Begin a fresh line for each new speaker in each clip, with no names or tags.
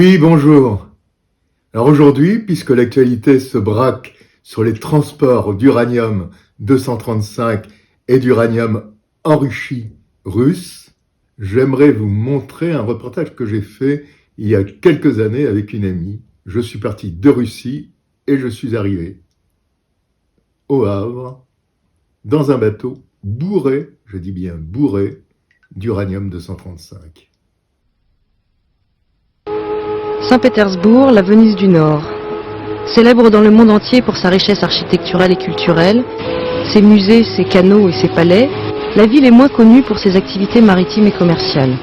Oui, bonjour. Alors aujourd'hui, puisque l'actualité se braque sur les transports d'uranium-235 et d'uranium enrichi russe, j'aimerais vous montrer un reportage que j'ai fait il y a quelques années avec une amie. Je suis parti de Russie et je suis arrivé au Havre dans un bateau bourré, je dis bien bourré, d'uranium-235.
Saint-Pétersbourg, la Venise du Nord. Célèbre dans le monde entier pour sa richesse architecturale et culturelle, ses musées, ses canaux et ses palais, la ville est moins connue pour ses activités maritimes et commerciales.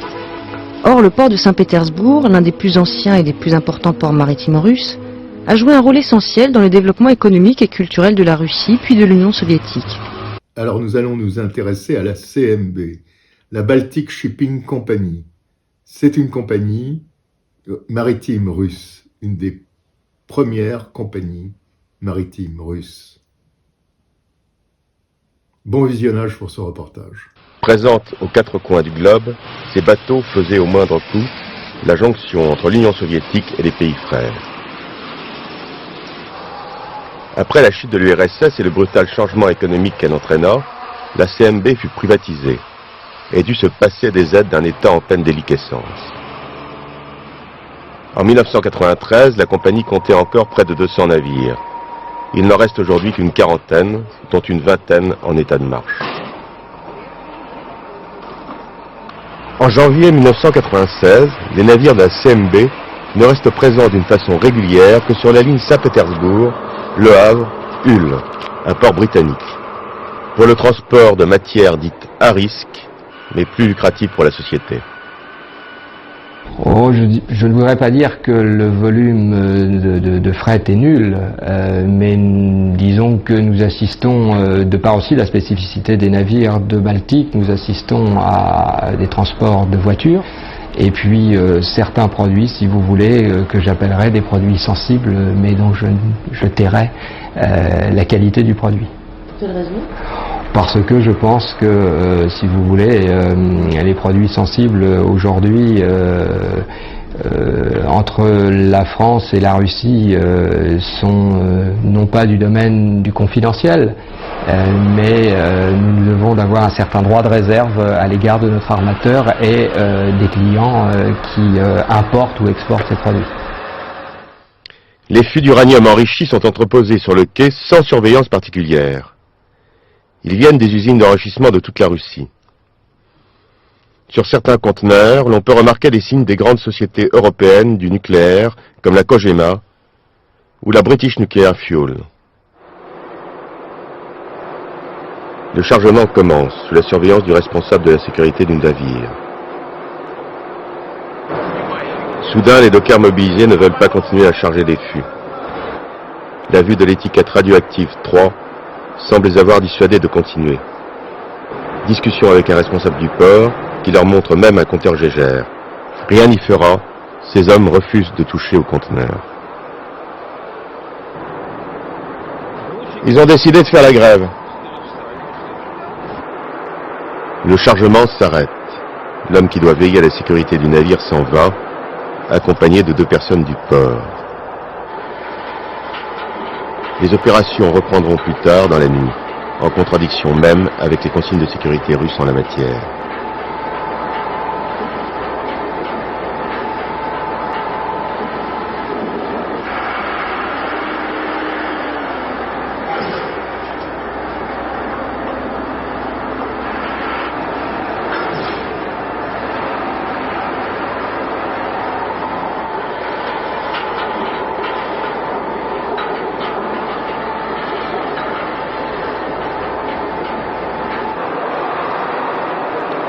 Or, le port de Saint-Pétersbourg, l'un des plus anciens et des plus importants ports maritimes russes, a joué un rôle essentiel dans le développement économique et culturel de la Russie puis de l'Union soviétique.
Alors nous allons nous intéresser à la CMB, la Baltic Shipping Company. C'est une compagnie maritime russe, une des premières compagnies maritimes russes. Bon visionnage pour ce reportage.
Présente aux quatre coins du globe, ces bateaux faisaient au moindre coût la jonction entre l'Union soviétique et les pays frères. Après la chute de l'URSS et le brutal changement économique qu'elle entraîna, la CMB fut privatisée et dut se passer des aides d'un État en pleine déliquescence. En 1993, la compagnie comptait encore près de 200 navires. Il n'en reste aujourd'hui qu'une quarantaine, dont une vingtaine en état de marche. En janvier 1996, les navires de la CMB ne restent présents d'une façon régulière que sur la ligne Saint-Pétersbourg, Le Havre, Hull, un port britannique, pour le transport de matières dites à risque, mais plus lucratives pour la société.
Oh, je ne voudrais pas dire que le volume de fret est nul, mais disons que nous assistons, de par aussi la spécificité des navires de Baltique, nous assistons à des transports de voitures, et puis certains produits, si vous voulez, que j'appellerais des produits sensibles, mais dont je tairais la qualité du produit.
Pour quelle raison ?
Parce que je pense que, si vous voulez, les produits sensibles aujourd'hui, entre la France et la Russie, sont non pas du domaine du confidentiel, mais nous devons d'avoir un certain droit de réserve à l'égard de notre armateur et des clients qui importent ou exportent ces produits.
Les fûts d'uranium enrichis sont entreposés sur le quai sans surveillance particulière. Ils viennent des usines d'enrichissement de toute la Russie. Sur certains conteneurs, l'on peut remarquer les signes des grandes sociétés européennes du nucléaire, comme la Kogema ou la British Nuclear Fuel. Le chargement commence sous la surveillance du responsable de la sécurité du navire. Soudain, les dockers mobilisés ne veulent pas continuer à charger les fûts. La vue de l'étiquette radioactive 3 semble les avoir dissuadés de continuer. Discussion avec un responsable du port qui leur montre même un compteur Gégère. Rien n'y fera, ces hommes refusent de toucher au conteneur. Ils ont décidé de faire la grève. Le chargement s'arrête. L'homme qui doit veiller à la sécurité du navire s'en va, accompagné de 2 personnes du port. Les opérations reprendront plus tard dans la nuit, en contradiction même avec les consignes de sécurité russes en la matière.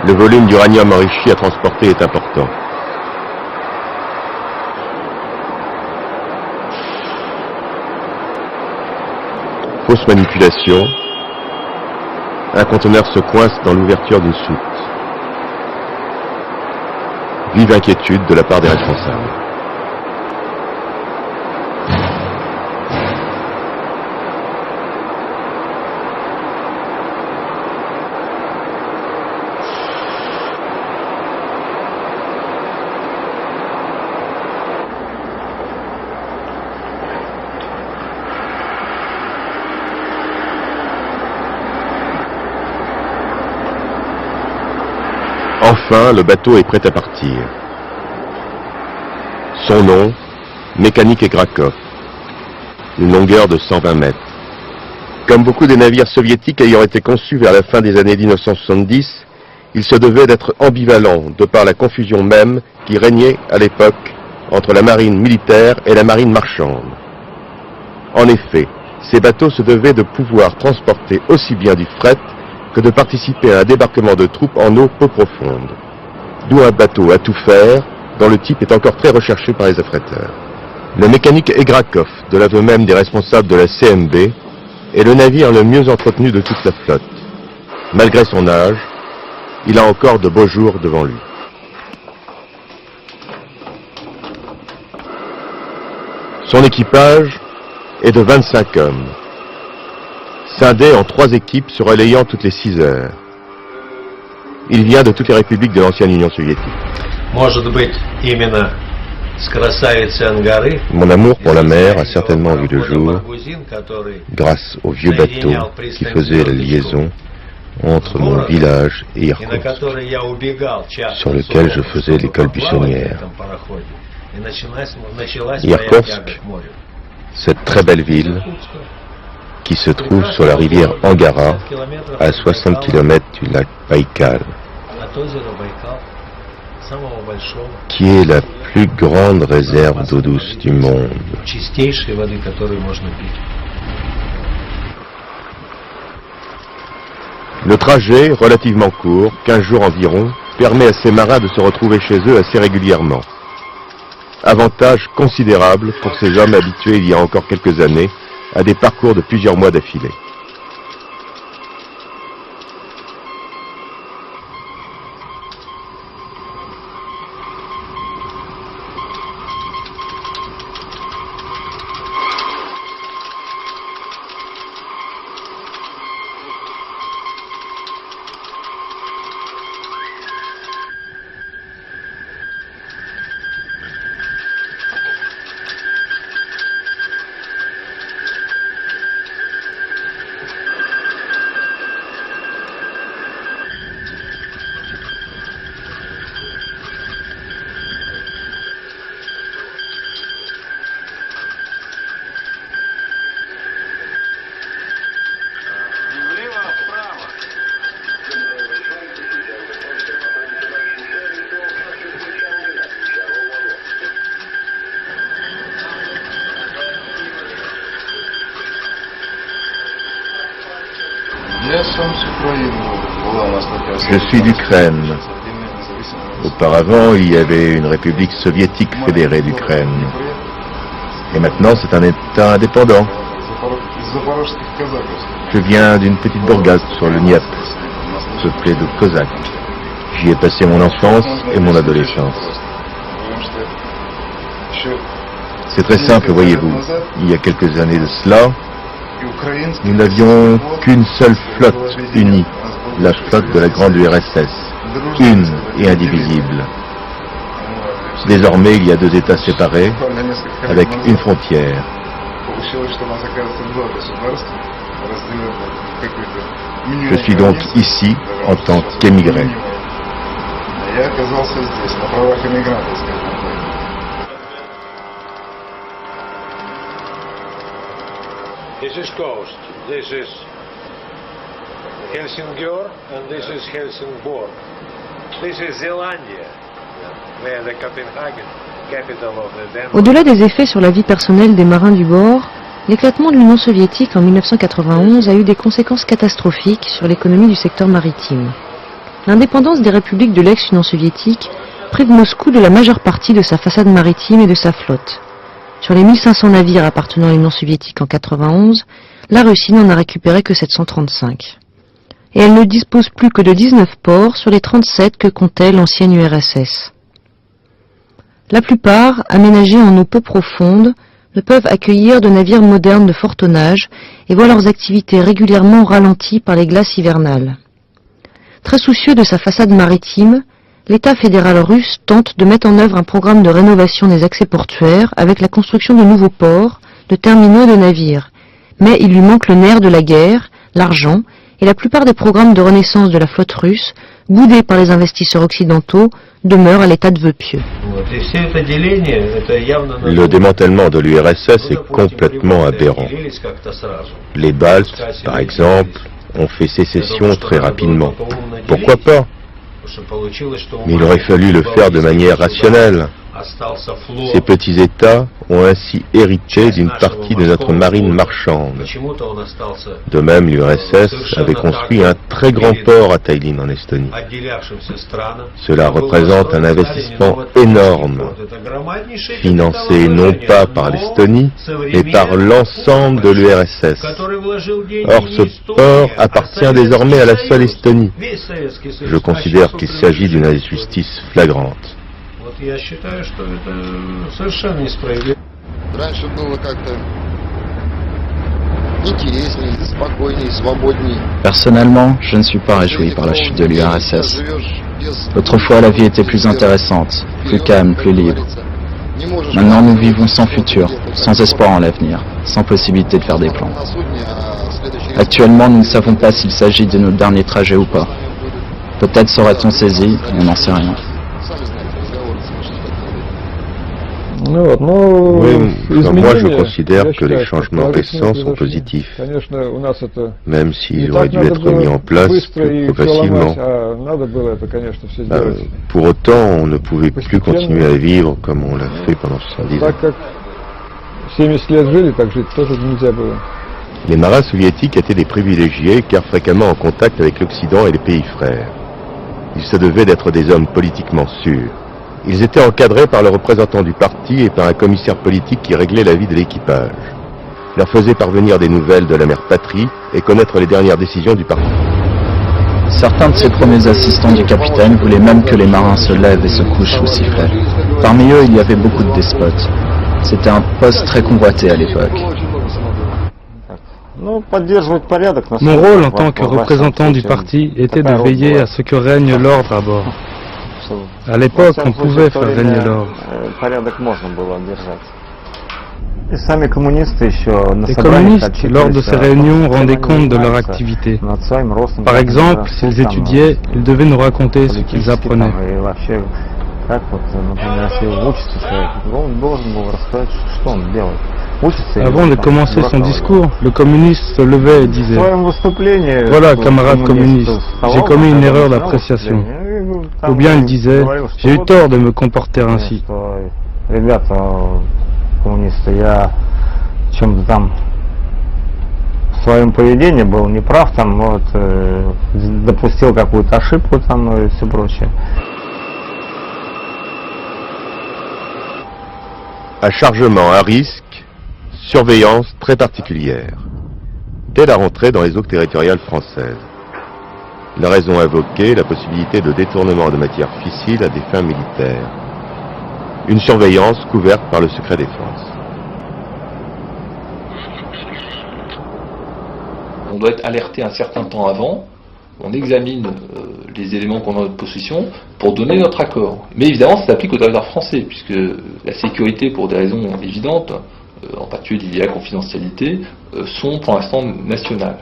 Le volume d'uranium enrichi à transporter est important. Fausse manipulation. Un conteneur se coince dans l'ouverture d'une soute. Vive inquiétude de la part des responsables. Enfin, le bateau est prêt à partir. Son nom, Mécanique Egrakov. Une longueur de 120 mètres. Comme beaucoup des navires soviétiques ayant été conçus vers la fin des années 1970, il se devait d'être ambivalent de par la confusion même qui régnait à l'époque entre la marine militaire et la marine marchande. En effet, ces bateaux se devaient de pouvoir transporter aussi bien du fret que de participer à un débarquement de troupes en eau peu profonde. D'où un bateau à tout faire, dont le type est encore très recherché par les affréteurs. Le Mécanique Egrakov, de l'aveu même des responsables de la CMB, est le navire le mieux entretenu de toute la flotte. Malgré son âge, il a encore de beaux jours devant lui. Son équipage est de 25 hommes, scindés en 3 équipes se relayant toutes les 6 heures. Il vient de toutes les républiques de l'ancienne Union soviétique. Mon amour pour la mer a certainement vu le jour grâce au vieux bateau qui faisait la liaison entre mon village et Irkoutsk, sur lequel je faisais l'école buissonnière. Irkoutsk, cette très belle ville qui se trouve sur la rivière Angara, à 60 km du lac Baïkal, qui est la plus grande réserve d'eau douce du monde. Le trajet, relativement court, 15 jours environ, permet à ces marins de se retrouver chez eux assez régulièrement. Avantage considérable pour ces hommes habitués il y a encore quelques années à des parcours de plusieurs mois d'affilée. Je suis d'Ukraine. Auparavant, il y avait une république soviétique fédérée d'Ukraine. Et maintenant, c'est un État indépendant. Je viens d'une petite bourgade sur le Dniepr, peuplée de Cosaques. J'y ai passé mon enfance et mon adolescence. C'est très simple, voyez-vous. Il y a quelques années de cela, nous n'avions qu'une seule flotte unie, la flotte de la grande URSS, une et indivisible. Désormais, il y a 2 États séparés, avec une frontière. Je suis donc ici en tant qu'émigré.
This is coast, this is Helsingør, and this is Helsingborg. This is Zealandia, where the Copenhagen, capital of the Denmark.
Au-delà des effets sur la vie personnelle des marins du bord, l'éclatement de l'Union soviétique en 1991 a eu des conséquences catastrophiques sur l'économie du secteur maritime. L'indépendance des républiques de l'ex-Union soviétique prive Moscou de la majeure partie de sa façade maritime et de sa flotte. Sur les 1500 navires appartenant à l'Union soviétique en 91, la Russie n'en a récupéré que 735. Et elle ne dispose plus que de 19 ports sur les 37 que comptait l'ancienne URSS. La plupart, aménagés en eau peu profonde, ne peuvent accueillir de navires modernes de fort tonnage et voient leurs activités régulièrement ralenties par les glaces hivernales. Très soucieux de sa façade maritime, l'État fédéral russe tente de mettre en œuvre un programme de rénovation des accès portuaires avec la construction de nouveaux ports, de terminaux et de navires. Mais il lui manque le nerf de la guerre, l'argent, et la plupart des programmes de renaissance de la flotte russe boudé par les investisseurs occidentaux, demeure à l'état de vœu pieux.
Le démantèlement de l'URSS est complètement aberrant. Les Baltes, par exemple, ont fait sécession très rapidement. Pourquoi pas? Mais il aurait fallu le faire de manière rationnelle. Ces petits États ont ainsi hérité d'une partie de notre marine marchande. De même, l'URSS avait construit un très grand port à Tallinn en Estonie. Cela représente un investissement énorme, financé non pas par l'Estonie, mais par l'ensemble de l'URSS. Or, ce port appartient désormais à la seule Estonie. Je considère qu'il s'agit d'une injustice flagrante.
Personnellement, je ne suis pas réjoui par la chute de l'URSS. Autrefois, la vie était plus intéressante, plus calme, plus libre. Maintenant, nous vivons sans futur, sans espoir en l'avenir, sans possibilité de faire des plans. Actuellement, nous ne savons pas s'il s'agit de notre dernier trajet ou pas. Peut-être sera-t-on saisi, on n'en sait rien.
Oui, moi je considère que les changements récents sont positifs, même s'ils auraient dû être mis en place plus progressivement. Pour autant, on ne pouvait plus continuer à vivre comme on l'a fait pendant 70 ans. Les marins soviétiques étaient des privilégiés car fréquemment en contact avec l'Occident et les pays frères. Ils se devaient d'être des hommes politiquement sûrs. Ils étaient encadrés par le représentant du parti et par un commissaire politique qui réglait la vie de l'équipage. Il leur faisait parvenir des nouvelles de la mère patrie et connaître les dernières décisions du parti.
Certains de ces premiers assistants du capitaine voulaient même que les marins se lèvent et se couchent sous sifflet. Parmi eux, il y avait beaucoup de despotes. C'était un poste très convoité à l'époque.
Mon rôle en tant que représentant du parti était de veiller à ce que règne l'ordre à bord. À l'époque, on pouvait faire régner l'ordre. Les communistes, lors de ces réunions, rendaient compte de leur activité. Par exemple, s'ils étudiaient, ils devaient nous raconter ce qu'ils apprenaient. Avant de commencer son discours, le communiste se levait et disait « Voilà, camarades communistes, j'ai commis une erreur d'appréciation. » Ou bien il disait « J'ai eu tort de me comporter ainsi. »
Un chargement à risque, surveillance très particulière. Dès la rentrée dans les eaux territoriales françaises. La raison invoquée, la possibilité de détournement de matières fissiles à des fins militaires. Une surveillance couverte par le secret défense.
On doit être alerté un certain temps avant, on examine les éléments qu'on a à notre possession pour donner notre accord. Mais évidemment, ça s'applique aux territoires français, puisque la sécurité, pour des raisons évidentes, en particulier liées à la confidentialité, sont pour l'instant nationales.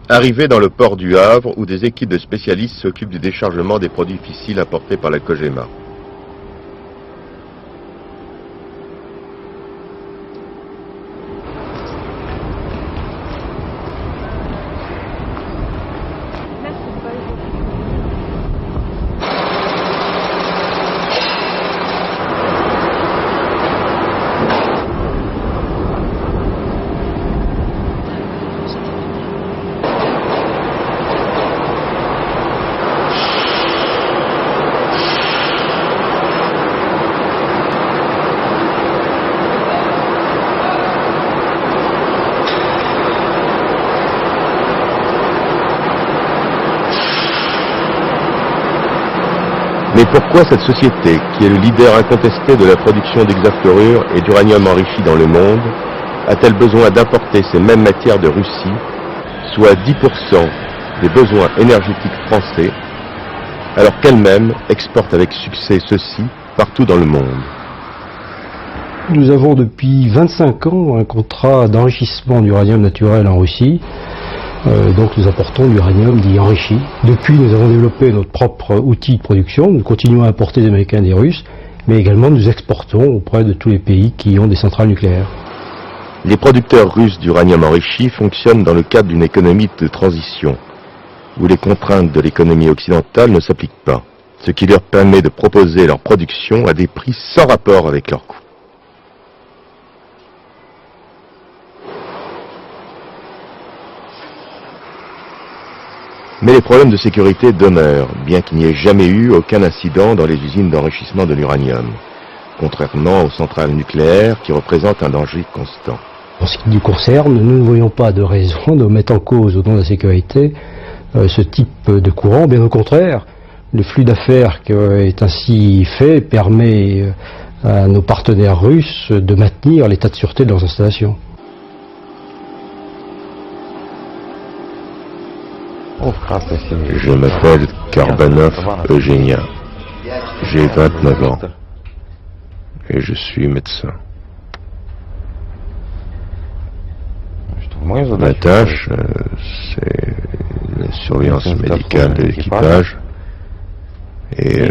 Arrivé dans le port du Havre, où des équipes de spécialistes s'occupent du déchargement des produits fissiles apportés par la Cogema. Mais pourquoi cette société, qui est le leader incontesté de la production d'hexafluorure et d'uranium enrichi dans le monde, a-t-elle besoin d'importer ces mêmes matières de Russie, soit 10% des besoins énergétiques français, alors qu'elle-même exporte avec succès ceux-ci partout dans le monde.
Nous avons depuis 25 ans un contrat d'enrichissement d'uranium naturel en Russie. Donc nous apportons l'uranium dit enrichi. Depuis, nous avons développé notre propre outil de production. Nous continuons à importer des Américains et des Russes, mais également nous exportons auprès de tous les pays qui ont des centrales nucléaires.
Les producteurs russes d'uranium enrichi fonctionnent dans le cadre d'une économie de transition, où les contraintes de l'économie occidentale ne s'appliquent pas, ce qui leur permet de proposer leur production à des prix sans rapport avec leurs coûts. Mais les problèmes de sécurité demeurent, bien qu'il n'y ait jamais eu aucun incident dans les usines d'enrichissement de l'uranium, contrairement aux centrales nucléaires qui représentent un danger constant.
En ce qui nous concerne, nous ne voyons pas de raison de mettre en cause au nom de la sécurité ce type de courant. Bien au contraire, le flux d'affaires qui est ainsi fait permet à nos partenaires russes de maintenir l'état de sûreté de leurs installations.
Je m'appelle Karbanov Eugenia. J'ai 29 ans et je suis médecin. Ma tâche, c'est la surveillance médicale de l'équipage et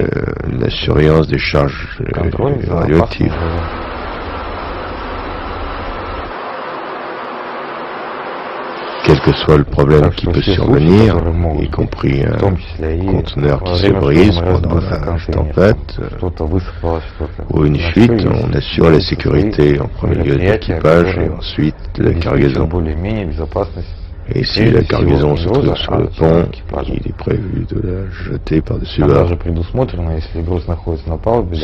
la surveillance des charges radioactives. Quel que soit le problème qui peut survenir, y compris un conteneur qui se brise pendant la tempête ou une fuite, on assure la sécurité en premier lieu de l'équipage et ensuite de la cargaison. Et si la cargaison se trouve sur le pont, il est prévu de la jeter par-dessus bord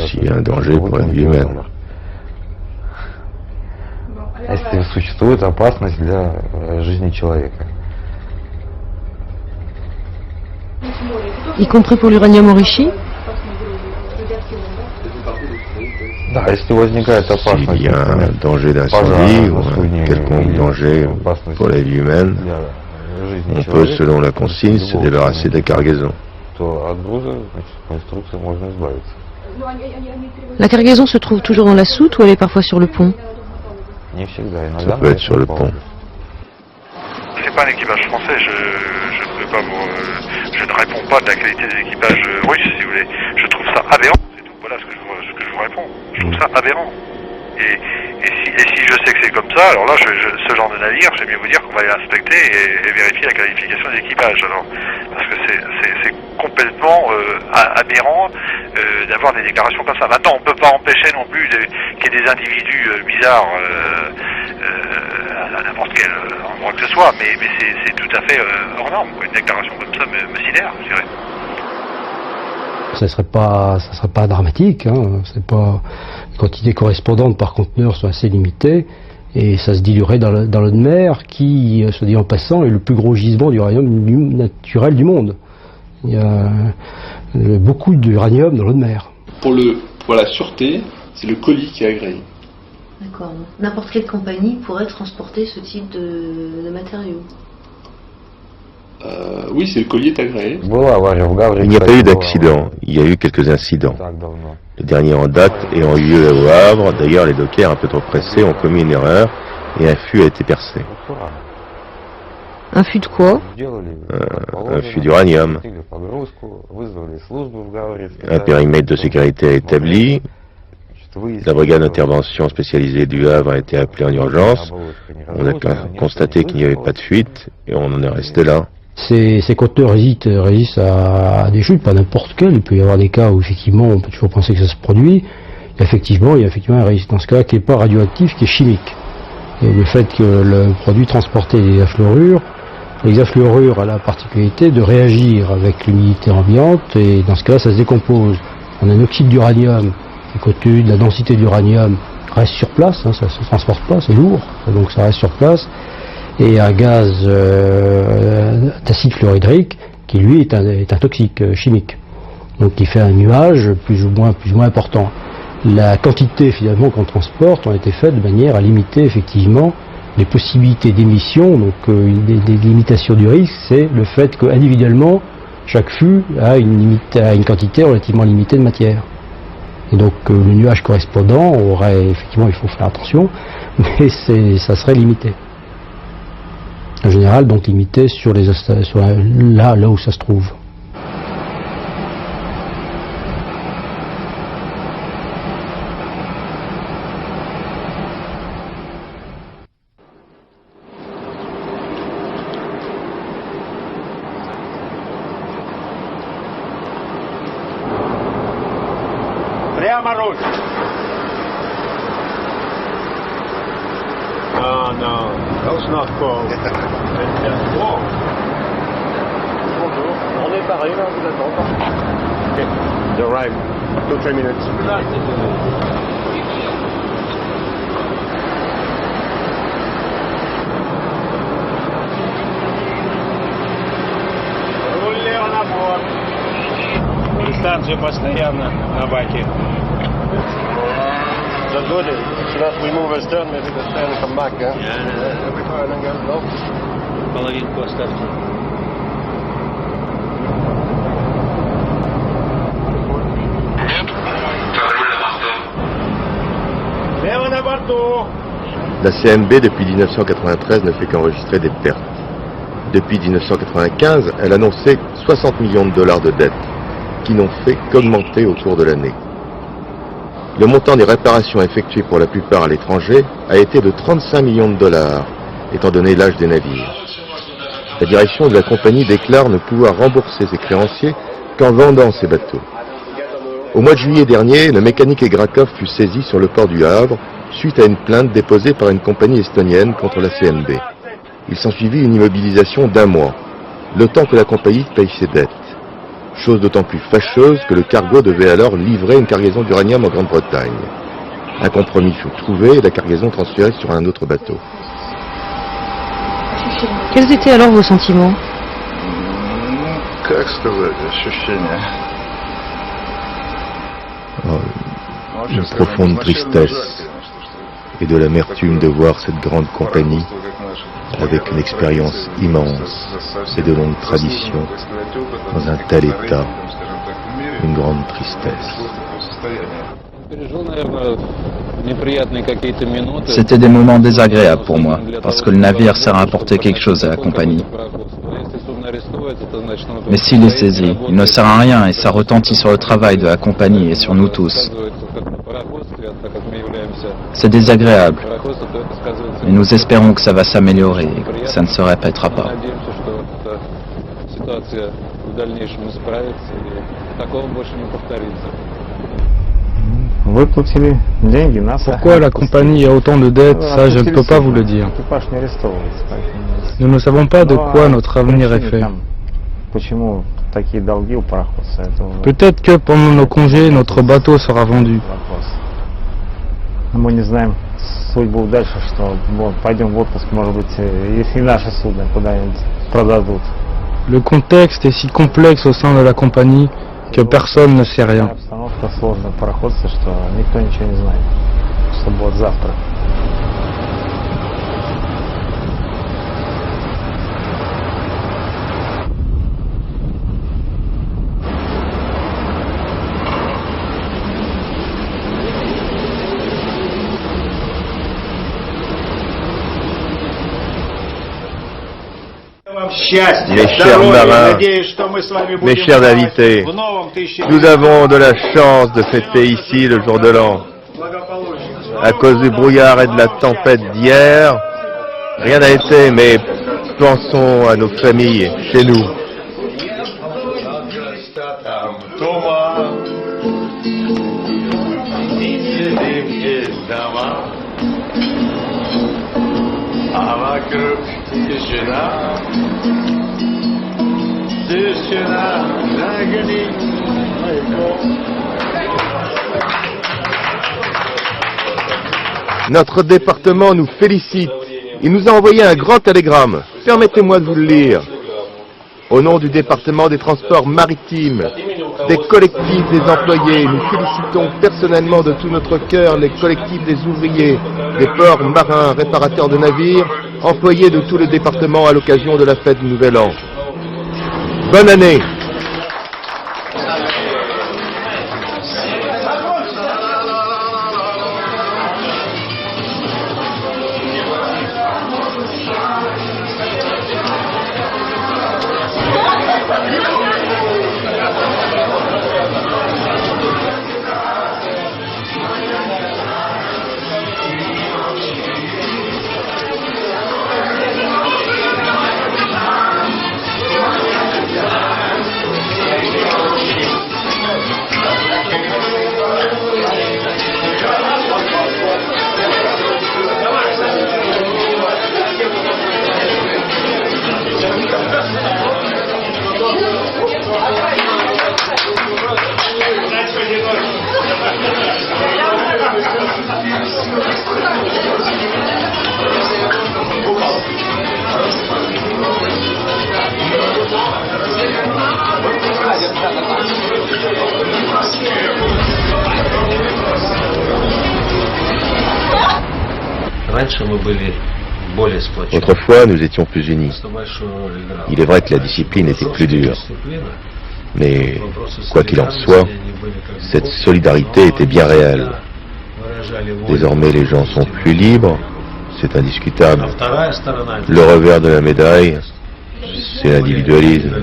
s'il y a un danger pour la vie humaine.
Если существует опасность для жизни человека.
Y compris pour l'uranium enrichi?
S'il y a un danger d'incendie ou un quelconque danger pour la vie humaine, on peut, selon la consigne, se débarrasser de la cargaison.
La cargaison se trouve toujours dans la soute ou elle est parfois sur le pont?
Ça peut être sur le pont.
C'est pas un équipage français, je ne réponds pas de la qualité des équipages russes, si vous voulez. Je trouve ça aberrant, c'est tout. Voilà ce que je vous réponds. Je trouve ça aberrant. Et si je sais que c'est comme ça, alors là, ce genre de navire, j'aime mieux vous dire qu'on va aller inspecter et vérifier la qualification des équipages. Alors, parce que c'est complètement aberrant d'avoir des déclarations comme ça. Maintenant, on ne peut pas empêcher non plus qu'il y ait des individus bizarres à n'importe quel endroit que ce soit, mais c'est tout à fait hors norme. Une déclaration comme ça me sidère, je dirais.
Ça serait pas dramatique, hein. C'est pas, les quantités correspondantes par conteneur sont assez limitées et ça se diluerait dans l'eau de mer qui, se dit en passant, est le plus gros gisement d'uranium naturel du monde. Il y a beaucoup d'uranium dans l'eau de mer.
Pour la sûreté, c'est le colis qui est agréé.
D'accord. N'importe quelle compagnie pourrait transporter ce type de matériaux.
Oui, c'est le colis est agréé.
Il n'y a pas eu d'accident, il y a eu quelques incidents. Le dernier en date ayant eu lieu au Havre, d'ailleurs les dockers un peu trop pressés ont commis une erreur et un fût a été percé.
Un fût de quoi?
Un fût d'uranium. Un périmètre de sécurité est établi. La brigade d'intervention spécialisée du Havre a été appelée en urgence. On a constaté qu'il n'y avait pas de fuite et on en est resté là.
Ces conteneurs résistent à des chutes, pas n'importe quelles. Il peut y avoir des cas où effectivement on peut toujours penser que ça se produit. Il y a effectivement un risque dans ce cas qui n'est pas radioactif, qui est chimique. Et le fait que le produit transportait des hexafluorures, l'hexafluorure a la particularité de réagir avec l'humidité ambiante et dans ce cas ça se décompose. On a un oxyde d'uranium qui, compte tenu de la densité d'uranium, reste sur place, hein, ça ne se transporte pas, c'est lourd, donc ça reste sur place. Et un gaz d'acide fluorhydrique qui lui est un toxique chimique, donc qui fait un nuage plus ou moins important. La quantité finalement qu'on transporte ont été faites de manière à limiter effectivement les possibilités d'émission. Donc des limitations du risque, c'est le fait qu'individuellement chaque fût a une quantité relativement limitée de matière. Et donc le nuage correspondant aurait, effectivement, il faut faire attention, mais ça serait limité. En général, donc limité sur là où ça se trouve.
Прямо руки. No, no, those not cold. On est pareil là, vous attendez. Okay, you're right. 2-3 minutes. Рулер на борт. Дистанцию постоянно на баке. That's good. So that we move as done, maybe the stand come back, yeah? Yeah, every fire and then go. Половинку оставьте. Лево на борту.
La CNB, depuis 1993, ne fait qu'enregistrer des pertes. Depuis 1995, elle annonçait 60 millions de dollars de dettes, qui n'ont fait qu'augmenter au cours de l'année. Le montant des réparations effectuées pour la plupart à l'étranger a été de 35 millions de dollars, étant donné l'âge des navires. La direction de la compagnie déclare ne pouvoir rembourser ses créanciers qu'en vendant ses bateaux. Au mois de juillet dernier, le mécanique Egrakov fut saisi sur le port du Havre suite à une plainte déposée par une compagnie estonienne contre la CNB. Il s'ensuivit une immobilisation d'1 mois, le temps que la compagnie paye ses dettes. Chose d'autant plus fâcheuse que le cargo devait alors livrer une cargaison d'uranium en Grande-Bretagne. Un compromis fut trouvé et la cargaison transférée sur un autre bateau.
Quels étaient alors vos sentiments?
Une profonde tristesse et de l'amertume de voir cette grande compagnie, avec une expérience immense et de longues traditions, dans un tel état, une grande tristesse.
C'était des moments désagréables pour moi, parce que le navire sert à apporter quelque chose à la compagnie. Mais s'il est saisi, il ne sert à rien et ça retentit sur le travail de la compagnie et sur nous tous. C'est désagréable, mais nous espérons que ça va s'améliorer et que ça ne se répétera pas.
Pourquoi la compagnie a autant de dettes, ça je ne peux pas vous le dire. Nous ne savons pas de quoi notre avenir est fait. Peut-être que pendant nos congés, notre bateau sera vendu.
Мы не знаем судьбу дальше, что вот, пойдем в отпуск, может быть, если наше судно куда-нибудь продадут.
Le contexte est si complexe au sein de la compagnie que personne ne sait rien.
Обстановка сложная в пароходстве, что никто ничего не знает, что будет завтра.
Mes chers marins, mes chers invités, nous avons de la chance de fêter ici le jour de l'an. À cause du brouillard et de la tempête d'hier, rien n'a été, mais pensons à nos familles, chez nous. Notre département nous félicite. Il nous a envoyé un grand télégramme. Permettez-moi de vous le lire. Au nom du département des transports maritimes, des collectifs des employés, nous félicitons personnellement de tout notre cœur les collectifs des ouvriers, des ports marins, réparateurs de navires, employés de tout le département à l'occasion de la fête du Nouvel An. Bonne année! Autrefois, nous étions plus unis. Il est vrai que la discipline était plus dure. Mais, quoi qu'il en soit, cette solidarité était bien réelle. Désormais, les gens sont plus libres, c'est indiscutable. Le revers de la médaille, c'est l'individualisme.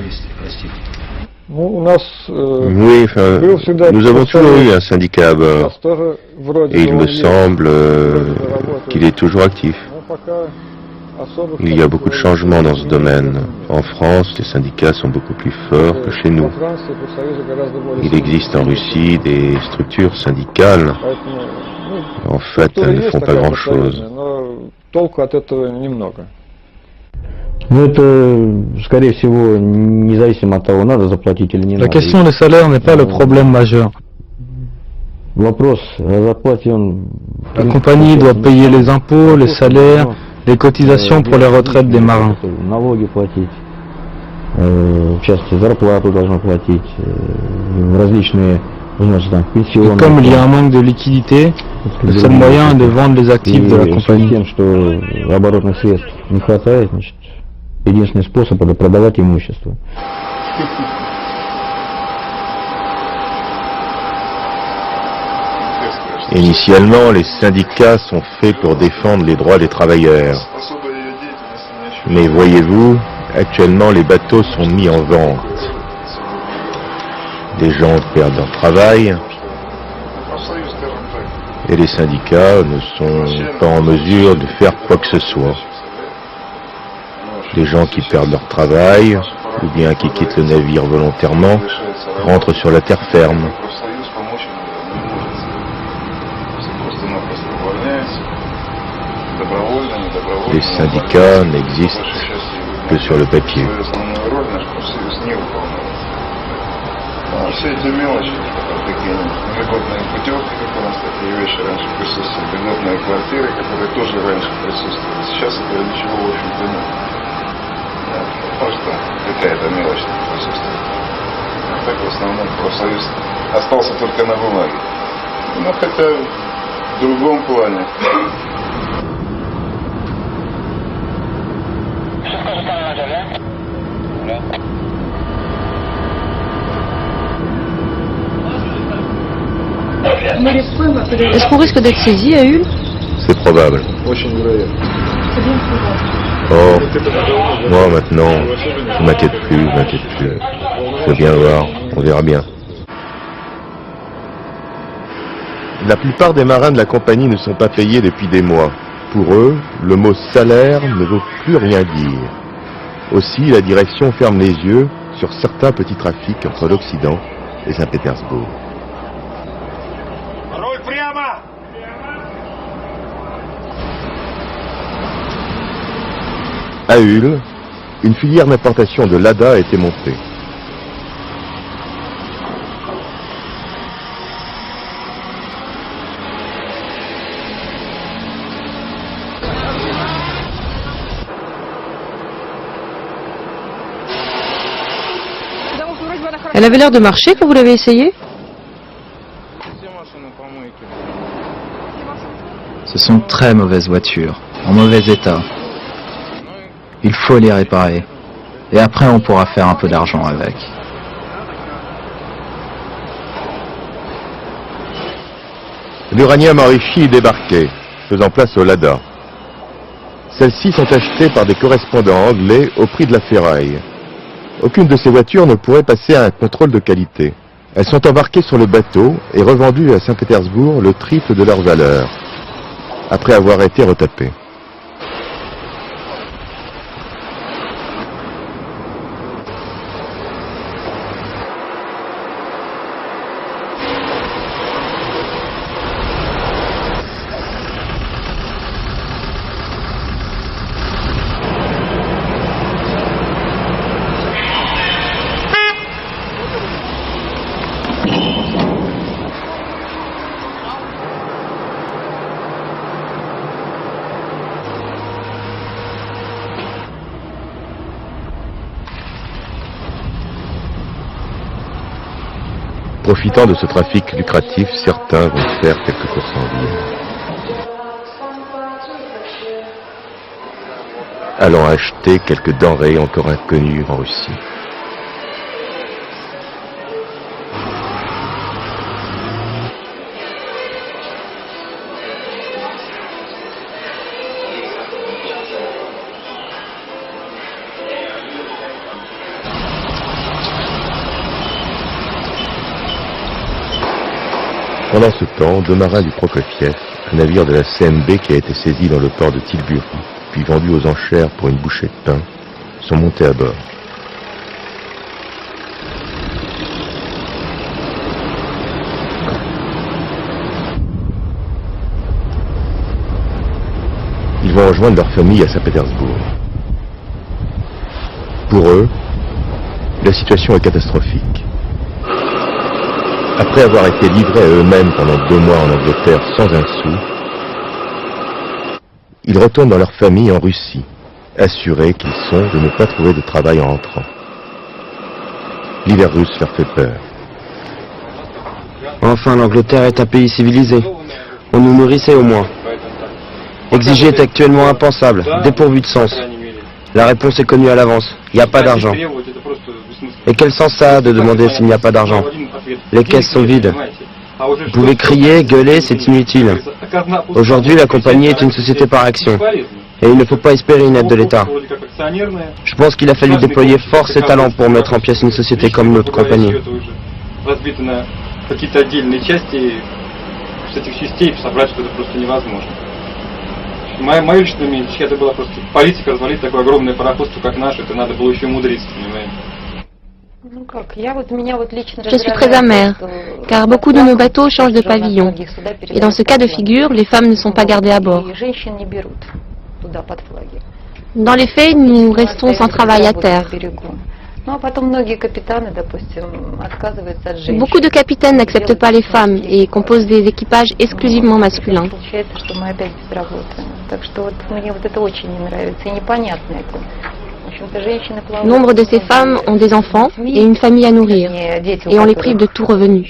Oui, enfin, nous avons toujours eu un syndicat à bord, et il me semble qu'il est toujours actif. Il y a beaucoup de changements dans ce domaine. En France, les syndicats sont beaucoup plus forts que chez nous. Il existe en Russie des structures syndicales. En fait, elles ne font pas grand-chose.
La question des salaires n'est pas le problème majeur. La compagnie doit payer les impôts, les salaires, les cotisations pour les retraites des marins. Et comme il y a un manque de liquidité, le seul moyen est de vendre les actifs de la compagnie.
Initialement, les syndicats sont faits pour défendre les droits des travailleurs. Mais voyez-vous, actuellement les bateaux sont mis en vente. Les gens perdent leur travail et les syndicats ne sont pas en mesure de faire quoi que ce soit. Les gens qui perdent leur travail ou bien qui quittent le navire volontairement rentrent sur la terre ferme. Les syndicats n'existent que sur le papier.
Все эти мелочи, такие льготные путевки, как у нас такие вещи раньше присутствовали, льготные квартиры, которые тоже раньше присутствовали. Сейчас этого ничего, в общем-то, нет. Просто какая-то мелочь присутствует. А так в основном профсоюз остался только на бумаге. Ну, хотя в другом плане.
Est-ce qu'on risque d'être saisi à Hull?
C'est probable. Oh, moi maintenant, je m'inquiète plus. Je veux bien voir, on verra bien. La plupart des marins de la compagnie ne sont pas payés depuis des mois. Pour eux, le mot salaire ne veut plus rien dire. Aussi, la direction ferme les yeux sur certains petits trafics entre l'Occident et Saint-Pétersbourg. À Hull, une filière d'importation de Lada a été montée.
Elle avait l'air de marcher quand vous l'avez essayé?
Ce sont de très mauvaises voitures, en mauvais état. Il faut les réparer. Et après, on pourra faire un peu d'argent avec.
L'uranium enrichi est débarqué, faisant place au Lada. Celles-ci sont achetées par des correspondants anglais au prix de la ferraille. Aucune de ces voitures ne pourrait passer à un contrôle de qualité. Elles sont embarquées sur le bateau et revendues à Saint-Pétersbourg le triple de leur valeur, après avoir été retapées. Profitant de ce trafic lucratif, certains vont faire quelques courses en ville. allant acheter quelques denrées encore inconnues en Russie. Pendant ce temps, Domara du Prokofiev, un navire de la CMB qui a été saisi dans le port de Tilbury, puis vendu aux enchères pour une bouchée de pain, sont montés à bord. Ils vont rejoindre leur famille à Saint-Pétersbourg. Pour eux, la situation est catastrophique. Après avoir été livrés à eux-mêmes pendant 2 mois en Angleterre sans un sou, ils retournent dans leur famille en Russie, assurés qu'ils sont de ne pas trouver de travail en rentrant. L'hiver russe leur fait peur.
Enfin, l'Angleterre est un pays civilisé. On nous nourrissait au moins. Exiger est actuellement impensable, dépourvu de sens. La réponse est connue à l'avance. Il n'y a pas d'argent. Et quel sens ça a de demander s'il n'y a pas d'argent? Les caisses sont vides. Vous pouvez crier, gueuler, c'est inutile. Aujourd'hui, la compagnie est une société par action. Et il ne faut pas espérer une aide de l'État. Je pense qu'il a fallu déployer force et talent pour mettre en pièce une société comme notre compagnie.
Мое личное мнение, это была просто политика развалить такой огромный пароход, как наш, это надо было еще умудриться, понимаете.
Je suis très amère, car beaucoup de nos bateaux changent de pavillon. Et dans ce cas de figure, les femmes ne sont pas gardées à bord. Dans les faits, nous restons sans travail à terre. Beaucoup de capitaines n'acceptent pas les femmes et composent des équipages exclusivement masculins. Nombre de ces femmes ont des enfants et une famille à nourrir, et on les prive de tout revenu.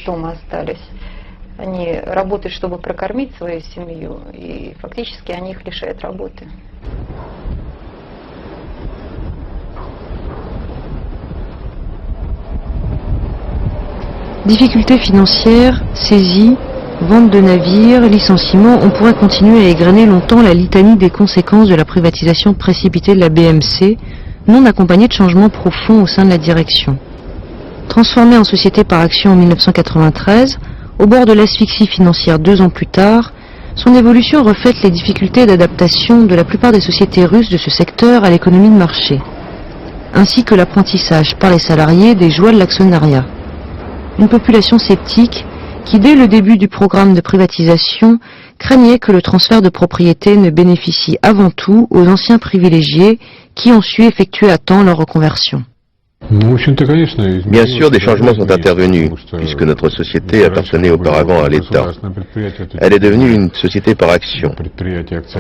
Difficultés financières, saisies, vente de navires, licenciements, on pourrait continuer à égrener longtemps la litanie des conséquences de la privatisation précipitée de la BMC, non accompagnée de changements profonds au sein de la direction. Transformée en société par action en 1993, au bord de l'asphyxie financière 2 ans plus tard, son évolution reflète les difficultés d'adaptation de la plupart des sociétés russes de ce secteur à l'économie de marché, ainsi que l'apprentissage par les salariés des joies de l'actionnariat. Une population sceptique qui, dès le début du programme de privatisation, craignait que le transfert de propriété ne bénéficie avant tout aux anciens privilégiés qui ont su effectuer à temps leur reconversion.
Bien sûr, des changements sont intervenus, puisque notre société appartenait auparavant à l'État. Elle est devenue une société par action.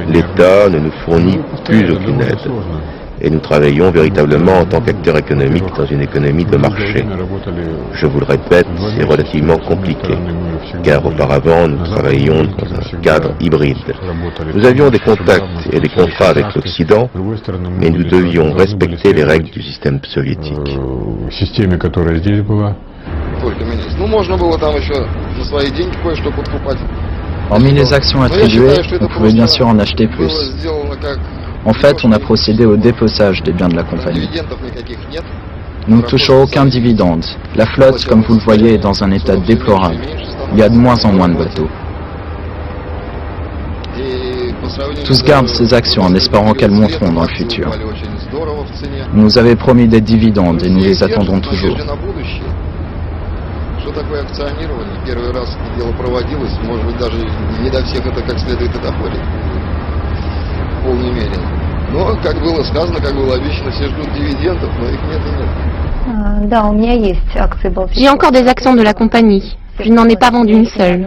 L'État ne nous fournit plus aucune aide. Et nous travaillons véritablement en tant qu'acteurs économiques dans une économie de marché. Je vous le répète, c'est relativement compliqué, car auparavant nous travaillions dans un cadre hybride. Nous avions des contacts et des contrats avec l'Occident, mais nous devions respecter les règles du système soviétique.
Hormis les actions attribuées, on pouvait bien sûr en acheter plus. En fait, on a procédé au dépeçage des biens de la compagnie. Nous ne touchons aucun dividende. La flotte, comme vous le voyez, est dans un état déplorable. Il y a de moins en moins de bateaux. Tous gardent ces actions en espérant qu'elles monteront dans le futur. Vous nous avez promis des dividendes et nous les attendons toujours.
Что такое акционирование? Первый раз это дело проводилось, может быть, даже не до всех это как следует и доходит. В полной мере. Но, как было сказано, как было обещано, все ждут дивидендов, но их нет и нет.
Да, у меня есть акции Балтики. J'ai encore des actions de la compagnie. Je n'en ai pas vendu une seule.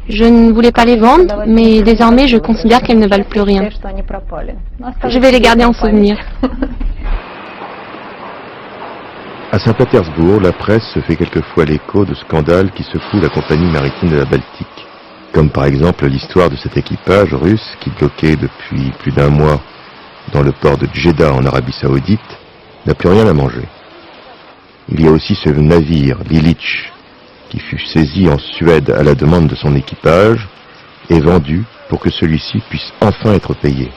Je ne voulais pas les vendre, mais désormais je considère qu'elles ne valent plus rien. Je vais les garder en souvenir.
À Saint-Pétersbourg, la presse se fait quelquefois l'écho de scandales qui secouent la compagnie maritime de la Baltique, comme par exemple l'histoire de cet équipage russe qui bloquait depuis plus d'1 mois dans le port de Djeddah en Arabie Saoudite, n'a plus rien à manger. Il y a aussi ce navire, l'Illich, qui fut saisi en Suède à la demande de son équipage et vendu pour que celui-ci puisse enfin être payé.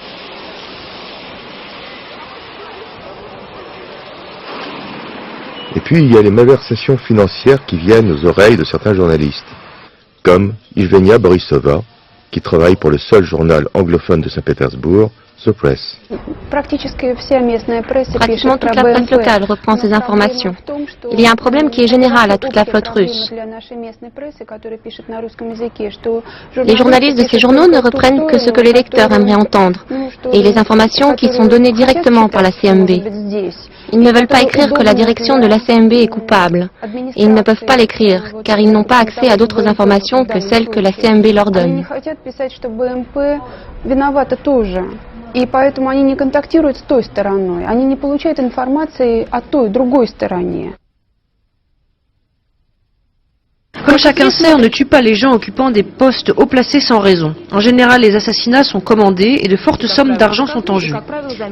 Et puis il y a les malversations financières qui viennent aux oreilles de certains journalistes, comme Evgenia Borisova, qui travaille pour le seul journal anglophone de Saint-Pétersbourg, The Press.
Pratiquement toute la presse locale reprend ces informations. Il y a un problème qui est général à toute la flotte russe. Les journalistes de ces journaux ne reprennent que ce que les lecteurs aimeraient entendre, et les informations qui sont données directement par la CMB. Ils ne veulent pas écrire que la direction de la CMB est coupable, et ils ne peuvent pas l'écrire, car ils n'ont pas accès à d'autres informations que celles que la CMB leur donne.
И поэтому они не контактируют с той стороной, они не получают информации о той, другой стороне.
Comme chacun sait, on ne tue pas les gens occupant des postes haut placés sans raison. En général, les assassinats sont commandés et de fortes sommes d'argent sont en jeu.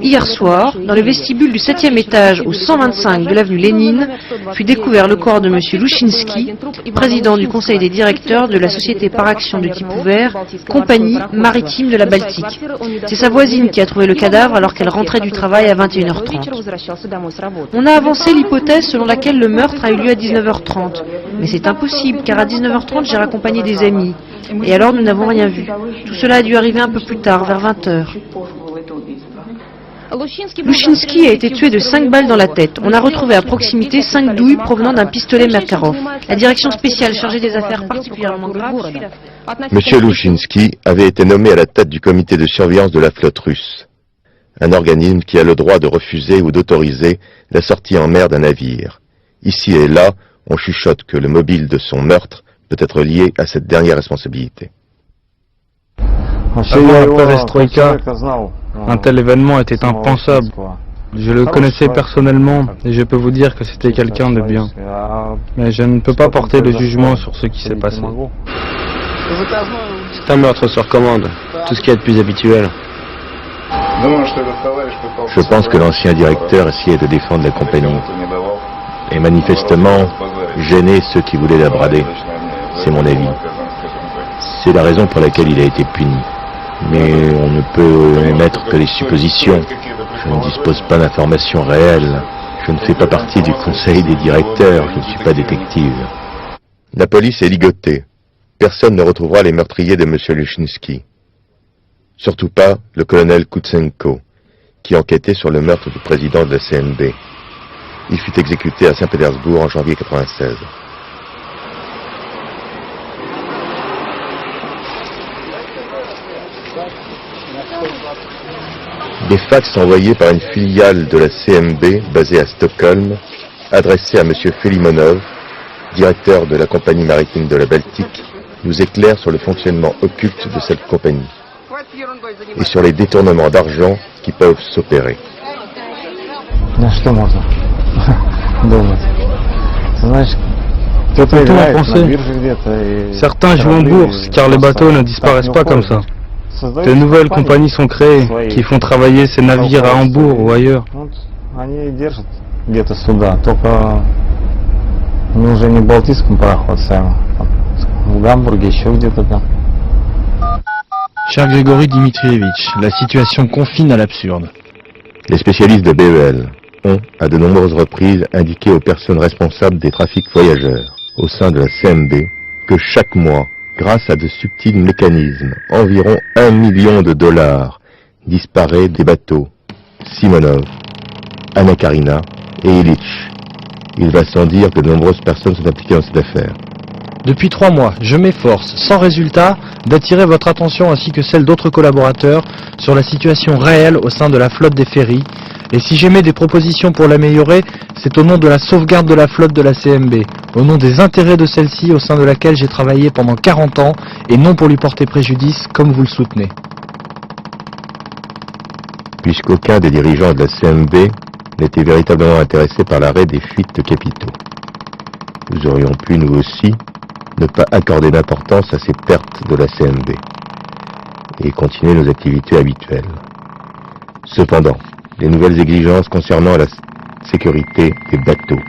Hier soir, dans le vestibule du 7e étage au 125 de l'avenue Lénine, fut découvert le corps de M. Lushinsky, président du conseil des directeurs de la société par action de type ouvert, compagnie maritime de la Baltique. C'est sa voisine qui a trouvé le cadavre alors qu'elle rentrait du travail à 21h30. On a avancé l'hypothèse selon laquelle le meurtre a eu lieu à 19h30, mais c'est impossible. Car à 19h30, j'ai raccompagné des amis. Et alors, nous n'avons rien vu. Tout cela a dû arriver un peu plus tard, vers 20h. Lushinsky a été tué de 5 balles dans la tête. On a retrouvé à proximité 5 douilles provenant d'un pistolet Makarov. La direction spéciale chargée des affaires particulièrement graves...
Monsieur Lushinsky avait été nommé à la tête du comité de surveillance de la flotte russe, un organisme qui a le droit de refuser ou d'autoriser la sortie en mer d'un navire. Ici et là, on chuchote que le mobile de son meurtre peut être lié à cette dernière responsabilité.
Avant la perestroïka, un tel événement était impensable. Je le connaissais personnellement et je peux vous dire que c'était quelqu'un de bien. Mais je ne peux pas porter le jugement sur ce qui s'est passé.
C'est un meurtre sur commande, tout ce qu'il y a de plus habituel.
Je pense que l'ancien directeur essayait de défendre la compagnie. Et manifestement gêner ceux qui voulaient la brader. C'est mon avis. C'est la raison pour laquelle il a été puni. Mais on ne peut émettre que des suppositions. Je ne dispose pas d'informations réelles. Je ne fais pas partie du conseil des directeurs. Je ne suis pas détective. La police est ligotée. Personne ne retrouvera les meurtriers de M. Lushinsky. Surtout pas le colonel Koutsenko, qui enquêtait sur le meurtre du président de la CNB. Il fut exécuté à Saint-Pétersbourg en janvier 1996. Des fax envoyés par une filiale de la CMB basée à Stockholm, adressés à M. Felimonov, directeur de la compagnie maritime de la Baltique, nous éclairent sur le fonctionnement occulte de cette compagnie et sur les détournements d'argent qui peuvent s'opérer.
Peut-on en penser? Certains jouent en bourse, car les bateaux ne disparaissent pas comme ça. De nouvelles compagnies sont créées, qui font travailler ces navires à Hambourg ou ailleurs.
Cher Grégory Dmitrievitch, la situation confine à l'absurde.
Les spécialistes de BEL ont, à de nombreuses reprises, indiqué aux personnes responsables des trafics voyageurs au sein de la CMB que chaque mois, grâce à de subtils mécanismes, environ 1 million de dollars disparaît des bateaux Simonov, Anna Karina et Illich. Il va sans dire que de nombreuses personnes sont impliquées dans cette affaire.
Depuis 3 mois, je m'efforce, sans résultat, d'attirer votre attention ainsi que celle d'autres collaborateurs sur la situation réelle au sein de la flotte des ferries, et si j'émets des propositions pour l'améliorer, c'est au nom de la sauvegarde de la flotte de la CMB, au nom des intérêts de celle-ci au sein de laquelle j'ai travaillé pendant 40 ans, et non pour lui porter préjudice comme vous le soutenez.
Puisqu'aucun des dirigeants de la CMB n'était véritablement intéressé par l'arrêt des fuites de capitaux, nous aurions pu, nous aussi, ne pas accorder d'importance à ces pertes de la CMB et continuer nos activités habituelles. Cependant, les nouvelles exigences concernant la sécurité des bateaux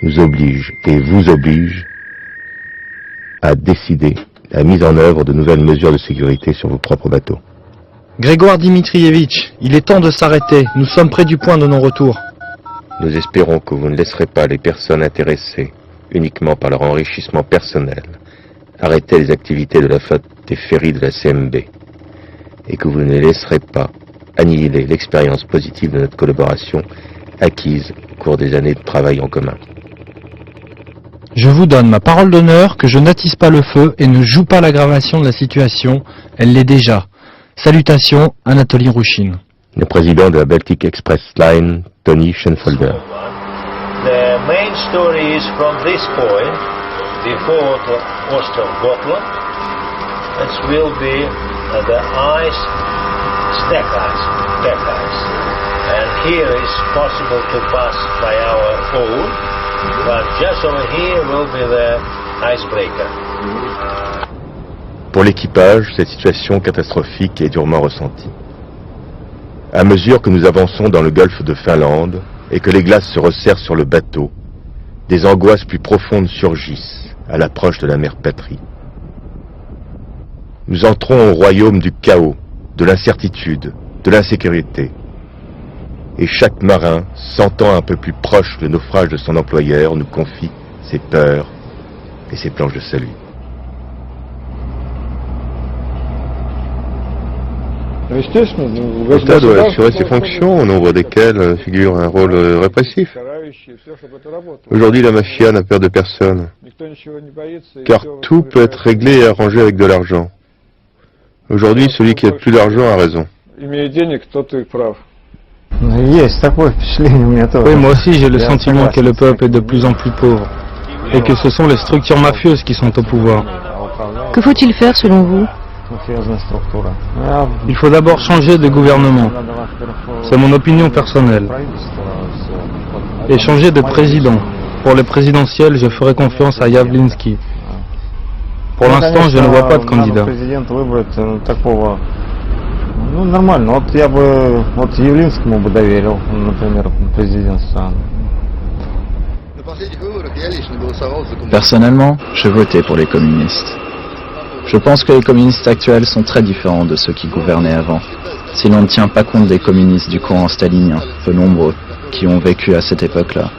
nous obligent et vous obligent à décider la mise en œuvre de nouvelles mesures de sécurité sur vos propres bateaux.
Grégoire Dimitrievitch, il est temps de s'arrêter. Nous sommes près du point de non-retour.
Nous espérons que vous ne laisserez pas les personnes intéressées uniquement par leur enrichissement personnel arrêter les activités de la flotte des ferries de la CMB et que vous ne laisserez pas annihiler l'expérience positive de notre collaboration acquise au cours des années de travail en commun.
Je vous donne ma parole d'honneur que je n'attise pas le feu et ne joue pas l'aggravation de la situation. Elle l'est déjà. Salutations, Anatoly Rushin.
Le président de la Baltic Express Line, Tony Schenfolder.
The main story is from this point, before the coast of Gotland, it will be the ice, stack ice. And here is possible to pass by our own, but just over here will be the icebreaker.
Pour l'équipage, cette situation catastrophique est durement ressentie. À mesure que nous avançons dans le golfe de Finlande et que les glaces se resserrent sur le bateau, des angoisses plus profondes surgissent à l'approche de la mer patrie. Nous entrons au royaume du chaos, de l'incertitude, de l'insécurité. Et chaque marin, sentant un peu plus proche le naufrage de son employeur, nous confie ses peurs et ses planches de salut.
L'État doit assurer ses fonctions, au nombre desquelles figure un rôle répressif. Aujourd'hui, la mafia n'a peur de personne, car tout peut être réglé et arrangé avec de l'argent. Aujourd'hui, celui qui a plus d'argent a raison.
Oui, moi aussi j'ai le sentiment que le peuple est de plus en plus pauvre et que ce sont les structures mafieuses qui sont au pouvoir.
Que faut-il faire selon vous?
Il faut d'abord changer de gouvernement. C'est mon opinion personnelle. Et changer de président. Pour les présidentielles, je ferai confiance à Yavlinsky. Pour l'instant, je ne vois pas de candidat.
Personnellement, je votais pour les communistes. Je pense que les communistes actuels sont très différents de ceux qui gouvernaient avant. Si l'on ne tient pas compte des communistes du courant stalinien, peu nombreux, qui ont vécu à cette époque-là,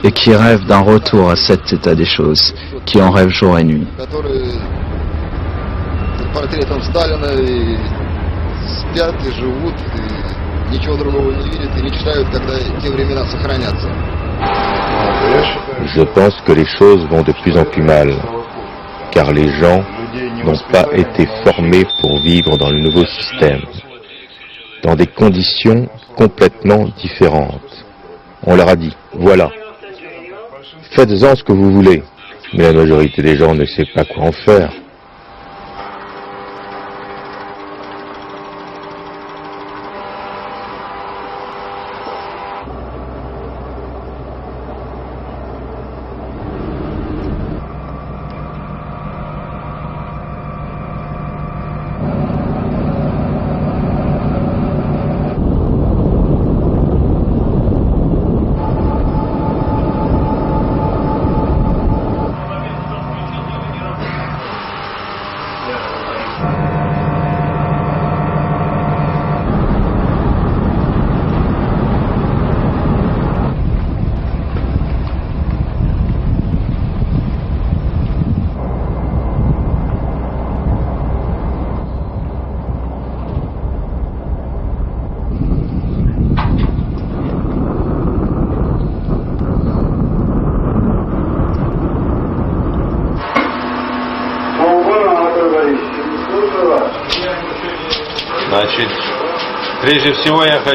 et qui rêvent d'un retour à cet état des choses, qui en rêvent jour et nuit.
Je pense que les choses vont de plus en plus mal, car les gens n'ont pas été formés pour vivre dans le nouveau système, dans des conditions complètement différentes. On leur a dit, voilà, faites-en ce que vous voulez, mais la majorité des gens ne sait pas quoi en faire.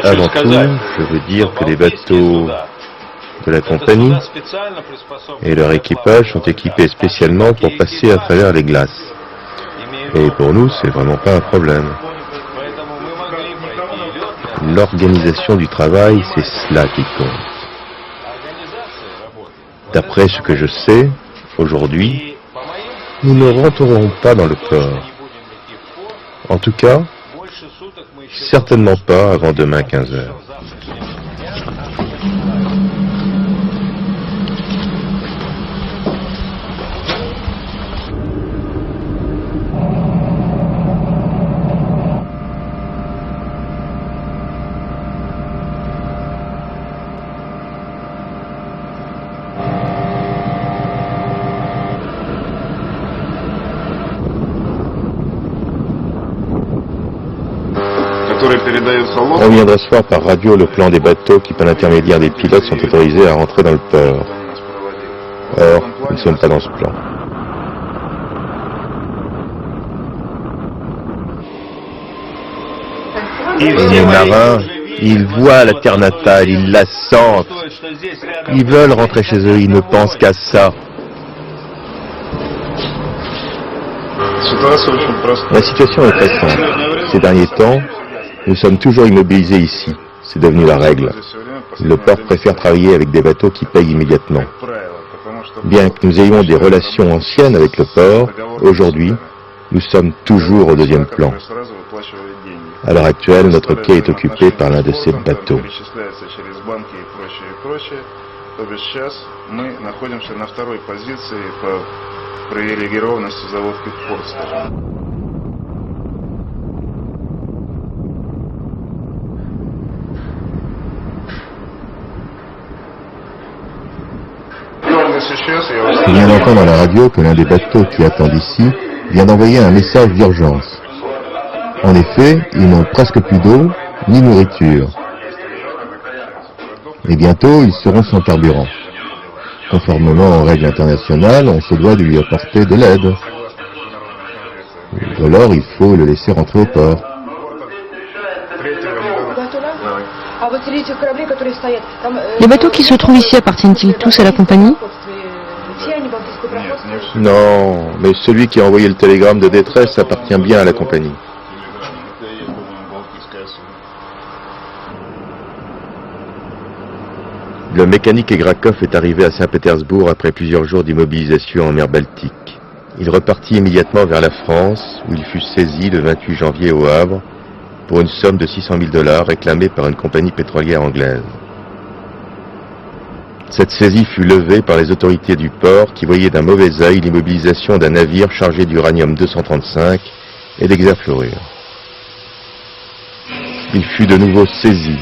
Avant tout, je veux dire que les bateaux de la compagnie et leur équipage sont équipés spécialement pour passer à travers les glaces. Et pour nous, c'est vraiment pas un problème. L'organisation du travail, c'est cela qui compte. D'après ce que je sais, aujourd'hui, nous ne rentrerons pas dans le port. En tout cas, certainement pas avant demain 15 h. On viendra ce soir par radio le plan des bateaux qui, par l'intermédiaire des pilotes, sont autorisés à rentrer dans le port. Or, nous ne sommes pas dans ce plan. Les marins, ils voient la terre natale, ils la sentent. Ils veulent rentrer chez eux, ils ne pensent qu'à ça. La situation est très simple. Ces derniers temps, nous sommes toujours immobilisés ici. C'est devenu la règle. Le port préfère travailler avec des bateaux qui payent immédiatement. Bien que nous ayons des relations anciennes avec le port, aujourd'hui, nous sommes toujours au deuxième plan. À l'heure actuelle, notre quai est occupé par l'un de ces bateaux. Je viens d'entendre à la radio que l'un des bateaux qui attendent ici vient d'envoyer un message d'urgence. En effet, ils n'ont presque plus d'eau ni nourriture. Et bientôt, ils seront sans carburant. Conformément aux règles internationales, on se doit de lui apporter de l'aide. Ou alors, il faut le laisser rentrer au port.
Les bateaux qui se trouvent ici appartiennent-ils tous à la compagnie?
Non, mais celui qui a envoyé le télégramme de détresse appartient bien à la compagnie. Le mécanique Egrakov est arrivé à Saint-Pétersbourg après plusieurs jours d'immobilisation en mer Baltique. Il repartit immédiatement vers la France, où il fut saisi le 28 janvier au Havre pour une somme de 600 000 $ réclamée par une compagnie pétrolière anglaise. Cette saisie fut levée par les autorités du port qui voyaient d'un mauvais œil l'immobilisation d'un navire chargé d'uranium-235 et d'hexafluorure. Il fut de nouveau saisi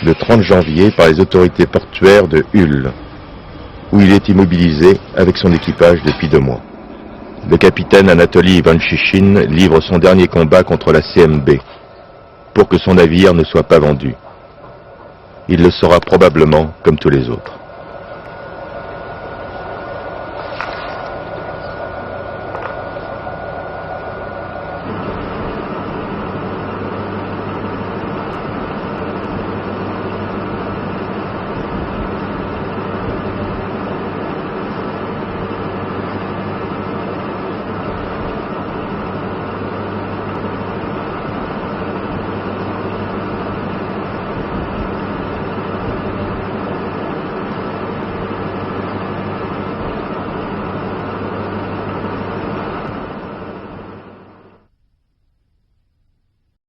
le 30 janvier par les autorités portuaires de Hull, où il est immobilisé avec son équipage depuis 2 mois. Le capitaine Anatoly Ivanchichin livre son dernier combat contre la CMB pour que son navire ne soit pas vendu. Il le sera probablement comme tous les autres.